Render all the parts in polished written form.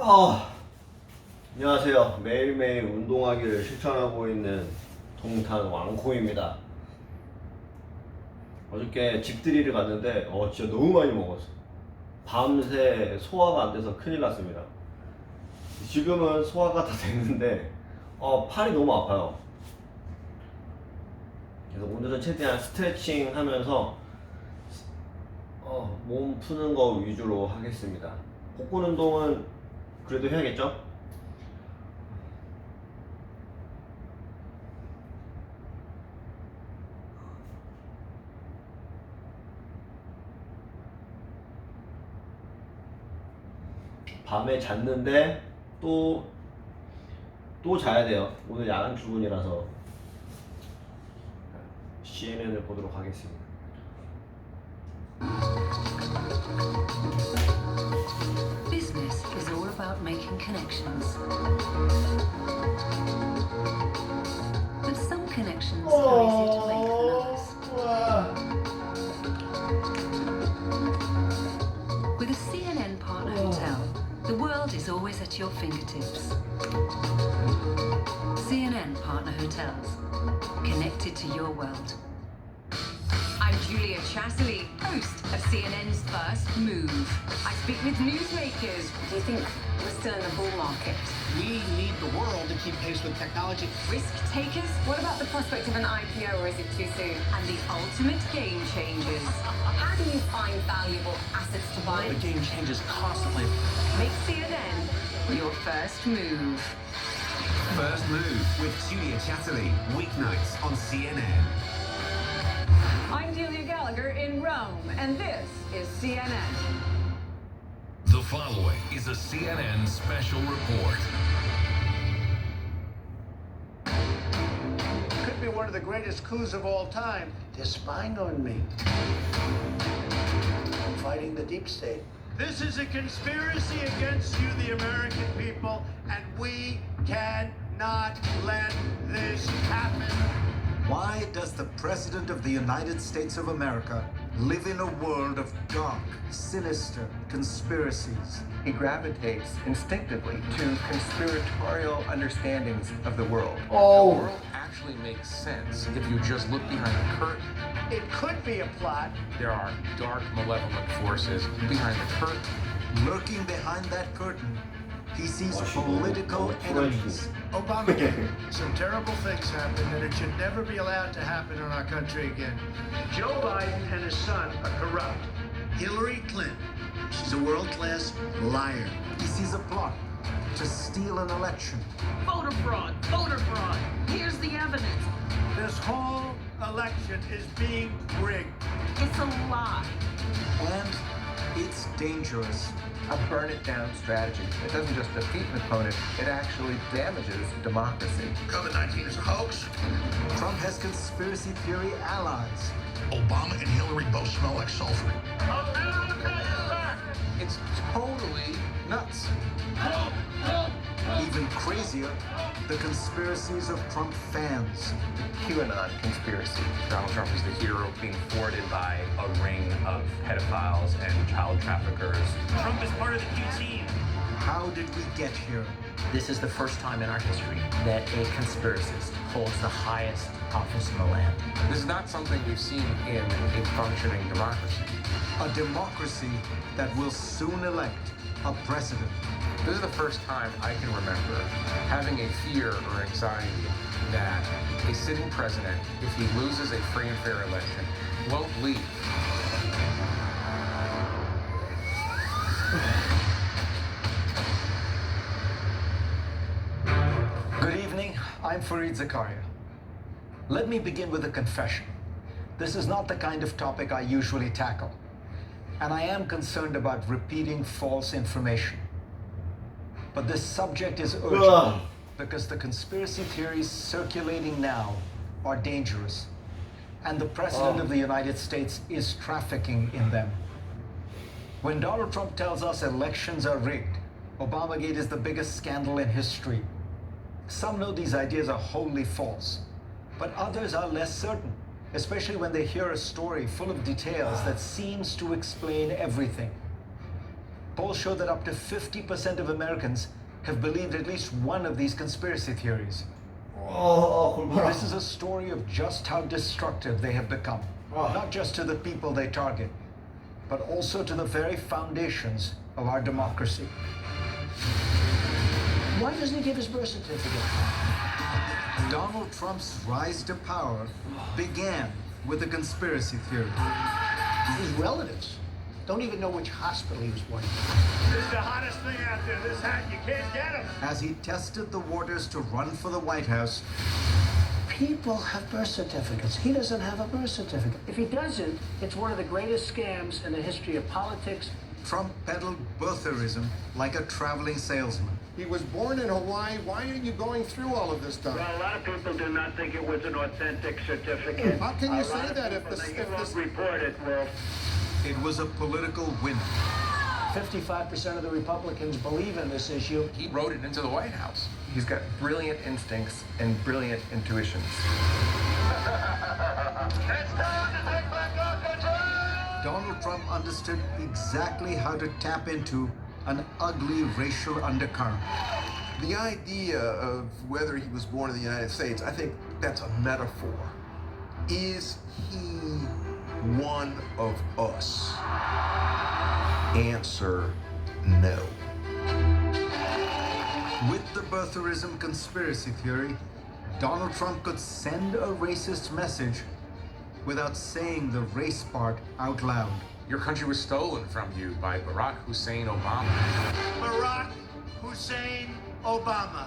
아, 안녕하세요. 매일매일 운동하기를 실천하고 있는 동탄 왕콩입니다. 어저께 집들이를 갔는데 진짜 너무 많이 먹었어. 밤새 소화가 안 돼서 큰일 났습니다. 지금은 소화가 다 됐는데 팔이 너무 아파요. 그래서 오늘은 최대한 스트레칭 하면서 몸 푸는 거 위주로 하겠습니다. 복근 운동은 그래도 해야겠죠? 밤에 잤는데 또 자야 돼요. 오늘 야간 출근이라서 CNN을 보도록 하겠습니다. Business is all about making connections. But some connections are easier to make than others. With a CNN partner hotel, the world is always at your fingertips. CNN partner hotels, connected to your world. I'm Julia Chatterley, host of CNN's First Move. I speak with newsmakers. Do you think we're still in the bull market? We need the world to keep pace with technology. Risk takers? What about the prospect of an IPO, or is it too soon? And the ultimate game changers. How do you find valuable assets to buy? The game changes constantly. Make CNN your first move. First Move with Julia Chatterley, weeknights on CNN. I'm Julia Gallagher in Rome, and this is CNN. The following is a CNN special report. Could be one of the greatest coups of all time. They're spying on me. I'm fighting the deep state. This is a conspiracy against you, the American people, and we cannot let this happen. Why does the President of the United States of America live in a world of dark, sinister conspiracies? He gravitates instinctively to conspiratorial understandings of the world. The world actually makes sense if you just look behind the curtain. It could be a plot. There are dark, malevolent forces behind the curtain. Lurking behind that curtain, he sees political enemies. Obamacare. Some terrible things happened, and it should never be allowed to happen in our country again. Joe Biden and his son are corrupt. Hillary Clinton, she's a world-class liar. He sees a plot to steal an election. Voter fraud! Voter fraud! Here's the evidence. This whole election is being rigged. It's a lie. And it's dangerous. A burn-it-down strategy. It doesn't just defeat an opponent, it actually damages democracy. COVID-19 is a hoax. Trump has conspiracy theory allies. Obama and Hillary both smell like sulfur. It's totally nuts. Even crazier, the conspiracies of Trump fans. The QAnon conspiracy. Donald Trump is the hero being thwarted by a ring of pedophiles and child traffickers. Trump is part of the Q team. How did we get here? This is the first time in our history that a conspiracist holds the highest office in the land. This is not something we've seen in a functioning democracy. A democracy that will soon elect a president. This is the first time I can remember having a fear or anxiety that a sitting president, if he loses a free and fair election, won't leave. Good evening, I'm Fareed Zakaria. Let me begin with a confession. This is not the kind of topic I usually tackle, and I am concerned about repeating false information. But this subject is urgent because the conspiracy theories circulating now are dangerous, and the President of the United States is trafficking in them. When Donald Trump tells us elections are rigged, Obamagate is the biggest scandal in history, some know these ideas are wholly false, but others are less certain, especially when they hear a story full of details that seems to explain everything. Polls show that up to 50% of Americans have believed at least one of these conspiracy theories. This is a story of just how destructive they have become, not just to the people they target, but also to the very foundations of our democracy. Why doesn't he give his birth certificate? Donald Trump's rise to power began with a conspiracy theory. His relatives don't even know which hospital he was born in. This is the hottest thing out there. This hat, you can't get him. As he tested the waters to run for the White House, People have birth certificates. He doesn't have a birth certificate. If he doesn't, it's one of the greatest scams in the history of politics. Trump peddled birtherism like a traveling salesman. He was born in Hawaii. Why are you going through all of this stuff? Well, a lot of people do not think it was an authentic certificate. How can you A say lot of that if people this- think if it won't this- report it, Wolf. It was a political win. 55% of the Republicans believe in this issue. He wrote it into the White House. He's got brilliant instincts and brilliant intuitions. Donald Trump understood exactly how to tap into an ugly racial undercurrent. The idea of whether he was born in the United States, I think that's a metaphor. Is he one of us? Answer, no. With the birtherism conspiracy theory, Donald Trump could send a racist message without saying the race part out loud. Your country was stolen from you by Barack Hussein Obama. Barack Hussein Obama.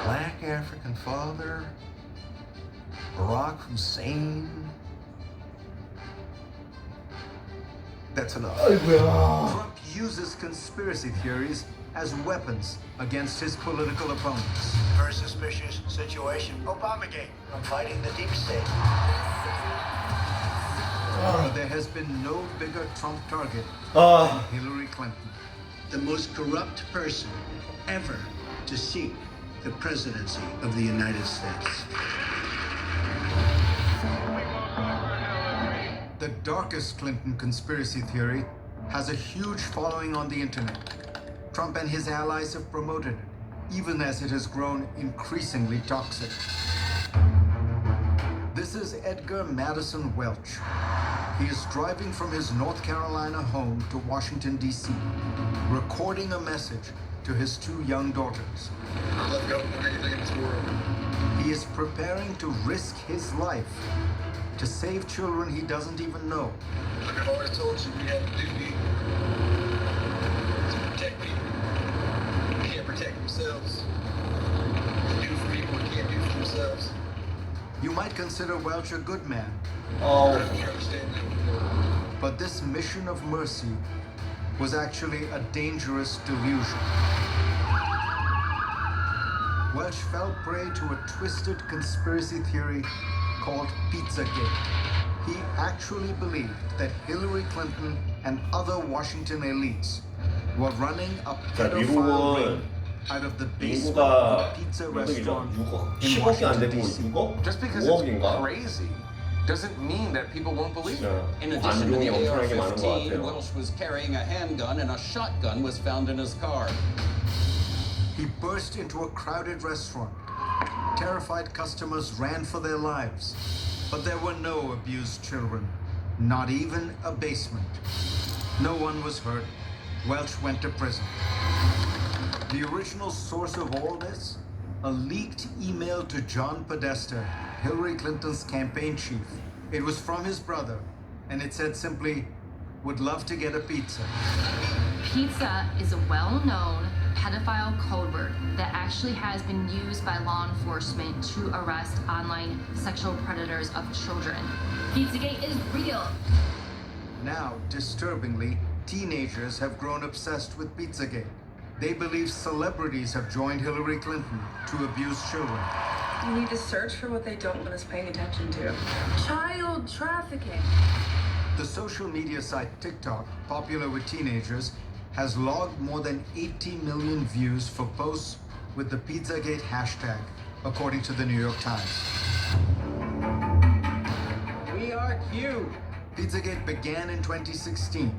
Black African father, Barack Hussein. That's enough. Trump uses conspiracy theories as weapons against his political opponents. Very suspicious situation. Obamagate. I'm fighting the deep state. There has been no bigger Trump target 아, than Hillary Clinton. The most corrupt person ever to seek the presidency of the United States. The darkest Clinton conspiracy theory has a huge following on the internet. Trump and his allies have promoted it, even as it has grown increasingly toxic. This is Edgar Madison Welch. He is driving from his North Carolina home to Washington, D.C., recording a message to his two young daughters. I love helping anything in this world. He is preparing to risk his life to save children he doesn't even know. Like I've always told you, we have a duty to protect people who can't protect themselves. To do for people who can't do for themselves. You might consider Welch a good man, I don't understand that. but this mission of mercy was actually a dangerous delusion. Welch fell prey to a twisted conspiracy theory called Pizzagate. He actually believed that Hillary Clinton and other Washington elites were running a 자, pedophile 미국은 ring out of the basement 인구가 of a pizza 몇 restaurant 억이죠? 6억. in 10억이 안 Washington, 되고 D.C. 6억? Just because it's 5억인가? crazy doesn't mean that people won't believe it. 진짜 In addition to 관중이 the 엄청나게 많은 것 AR-15, 같아요. Welsh was carrying a handgun and a shotgun was found in his car. He burst into a crowded restaurant. Terrified customers ran for their lives. But there were no abused children, not even a basement. No one was hurt. Welch went to prison. The original source of all this? A leaked email to John Podesta, Hillary Clinton's campaign chief. It was from his brother, and it said simply, "Would love to get a pizza." Pizza is a well-known pedophile code word that actually has been used by law enforcement to arrest online sexual predators of children. Pizzagate is real. Now, disturbingly, teenagers have grown obsessed with Pizzagate. They believe celebrities have joined Hillary Clinton to abuse children. You need to search for what they don't want us paying attention to. Child trafficking. The social media site TikTok, popular with teenagers, has logged more than 80 million views for posts with the Pizzagate hashtag, according to the New York Times. We are cute. Pizzagate began in 2016.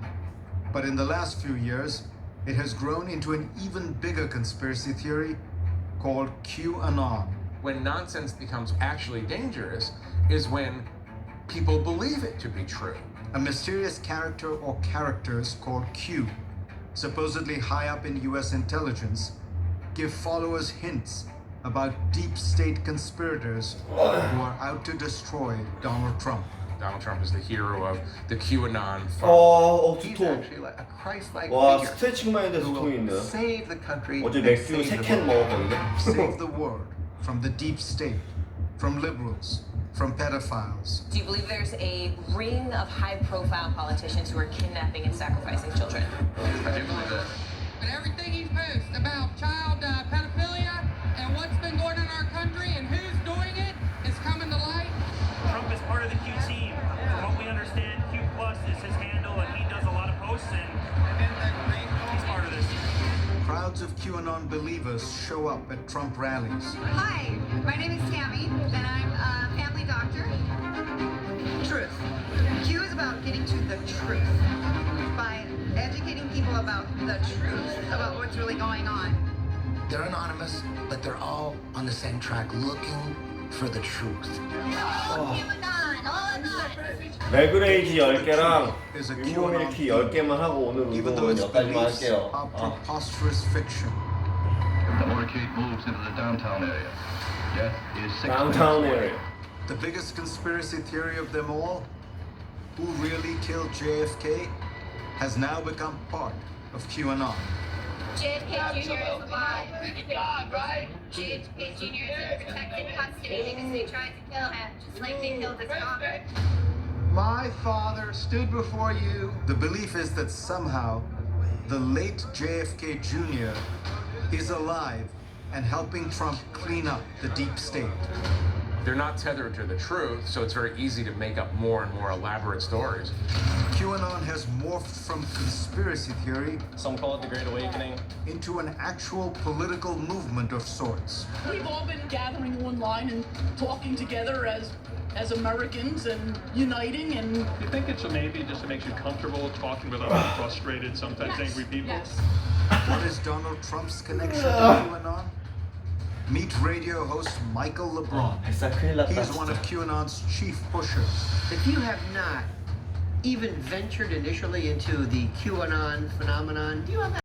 But in the last few years, it has grown into an even bigger conspiracy theory called QAnon. When nonsense becomes actually dangerous is when people believe it to be true. A mysterious character or characters called Q, supposedly high up in US intelligence, give followers hints about deep state conspirators who are out to destroy Donald Trump. Donald Trump is the hero of the QAnon fund. He's 두통. actually like a Christ-like 와, figure 스트레칭만 했는데 who 두통이 will 있네요. save the country 어제 and 맥주 save the 3캔 world. 먹었거든요. Save the world from the deep state, from liberals, from pedophiles. Do you believe there's a ring of high-profile politicians who are kidnapping and sacrificing children? I do believe that. But everything he's posted about child pedophilia and what's been going on in our country and who's doing it is coming to light. Trump is part of the Q team. From what we understand, Q Plus is his handle, and he does a lot of posts, and he's part of this. Crowds of QAnon believers show up at Trump rallies. Hi, my name is Tammy, and I'm a family doctor. Truth. Q is about getting to the truth by educating people about the truth about what's really going on. They're anonymous, but they're all on the same track looking for the truth. 레그레이지 10개랑 윈도밀키 10개만 하고 오늘 운동은 여기까지만 할게요. Preposterous fiction. The motorcade moves into the downtown area. Death is 6 Downtown area. The biggest conspiracy theory of them all, who really killed JFK, has now become part of QAnon. JFK Jr. is alive. God, right? JFK Jr. is in protected custody because they tried to kill him, just like they killed his daughter. My father stood before you. The belief is that somehow the late JFK Jr. is alive and helping Trump clean up the deep state. They're not tethered to the truth, so it's very easy to make up more and more elaborate stories. QAnon has morphed from conspiracy theory, some call it the Great Awakening, into an actual political movement of sorts. We've all been gathering online and talking together as Americans and uniting and... You think it's maybe just it makes you comfortable talking with other frustrated, sometimes angry people? Yes. What is Donald Trump's connection to QAnon? Meet radio host Michael LeBron. He's one of QAnon's chief pushers. If you have not even ventured initially into the QAnon phenomenon, do you have